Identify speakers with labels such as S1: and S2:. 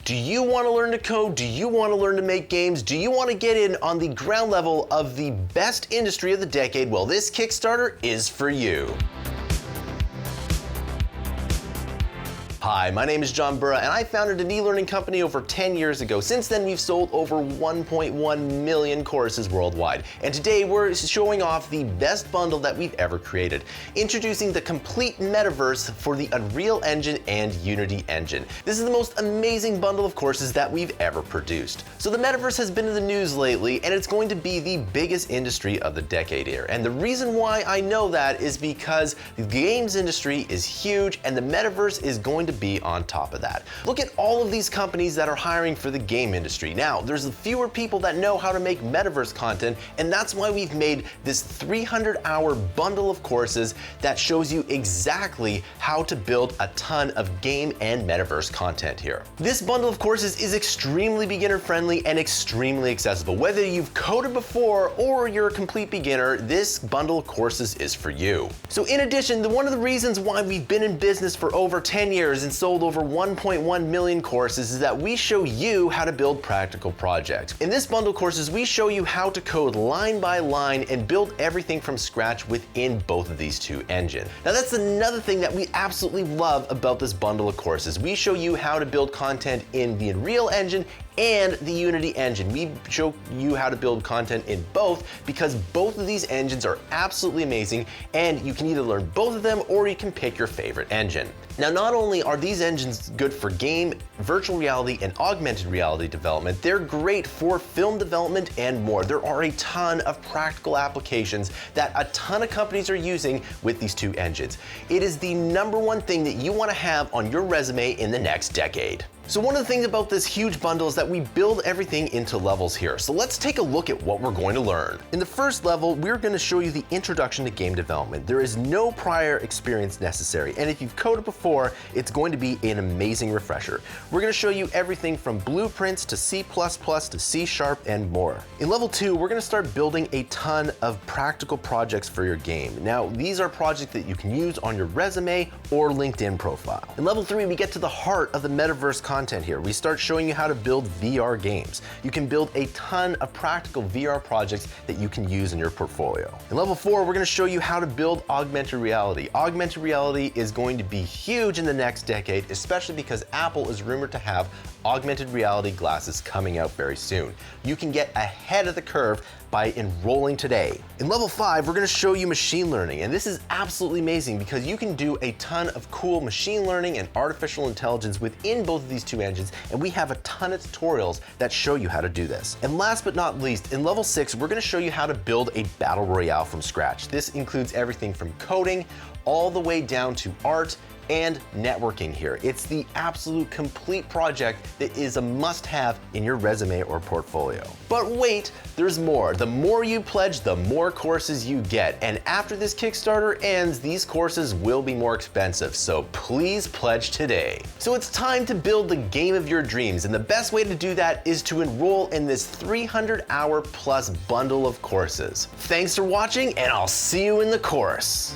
S1: Do you want to learn to code? Do you want to learn to make games? Do you want to get in on the ground level of the best industry of the decade? Well, this Kickstarter is for you. Hi, my name is John Burra, and I founded an e-learning company over 10 years ago. Since then, we've sold over 1.1 million courses worldwide. And today, we're showing off the best bundle that we've ever created, introducing the complete Metaverse for the Unreal Engine and Unity Engine. This is the most amazing bundle of courses that we've ever produced. So the Metaverse has been in the news lately, and it's going to be the biggest industry of the decade here. And the reason why I know that is because the games industry is huge, and the Metaverse is going to be on top of that. Look at all of these companies that are hiring for the game industry. Now, there's fewer people that know how to make Metaverse content, and that's why we've made this 300-hour bundle of courses that shows you exactly how to build a ton of game and Metaverse content here. This bundle of courses is extremely beginner-friendly and extremely accessible. Whether you've coded before or you're a complete beginner, this bundle of courses is for you. So in addition, one of the reasons why we've been in business for over 10 years and sold over 1.1 million courses is that we show you how to build practical projects. In this bundle of courses, we show you how to code line by line and build everything from scratch within both of these two engines. Now that's another thing that we absolutely love about this bundle of courses. We show you how to build content in the Unreal Engine and the Unity engine. We show you how to build content in both because both of these engines are absolutely amazing, and you can either learn both of them or you can pick your favorite engine. Now, not only are these engines good for game, virtual reality, and augmented reality development, they're great for film development and more. There are a ton of practical applications that a ton of companies are using with these two engines. It is the #1 thing that you want to have on your resume in the next decade. So one of the things about this huge bundle is that we build everything into levels here. So let's take a look at what we're going to learn. In the first level, we're going to show you the introduction to game development. There is no prior experience necessary, and if you've coded before, it's going to be an amazing refresher. We're going to show you everything from blueprints to C++ to C# and more. In level 2, we're going to start building a ton of practical projects for your game. Now, these are projects that you can use on your resume or LinkedIn profile. In level 3, we get to the heart of the Metaverse content here. We start showing you how to build VR games. You can build a ton of practical VR projects that you can use in your portfolio. In level 4, we're going to show you how to build augmented reality. Augmented reality is going to be huge in the next decade, especially because Apple is rumored to have augmented reality glasses coming out very soon. You can get ahead of the curve by enrolling today. In level 5, we're going to show you machine learning, and this is absolutely amazing because you can do a ton of cool machine learning and artificial intelligence within both of these two engines, and we have a ton of tutorials that show you how to do this. And last but not least, in level 6, we're going to show you how to build a battle royale from scratch. This includes everything from coding all the way down to art and networking here. It's the absolute complete project that is a must-have in your resume or portfolio. But wait, there's more. The more you pledge, the more courses you get. And after this Kickstarter ends, these courses will be more expensive, so please pledge today. So it's time to build the game of your dreams, and the best way to do that is to enroll in this 300-hour plus bundle of courses. Thanks for watching, and I'll see you in the course.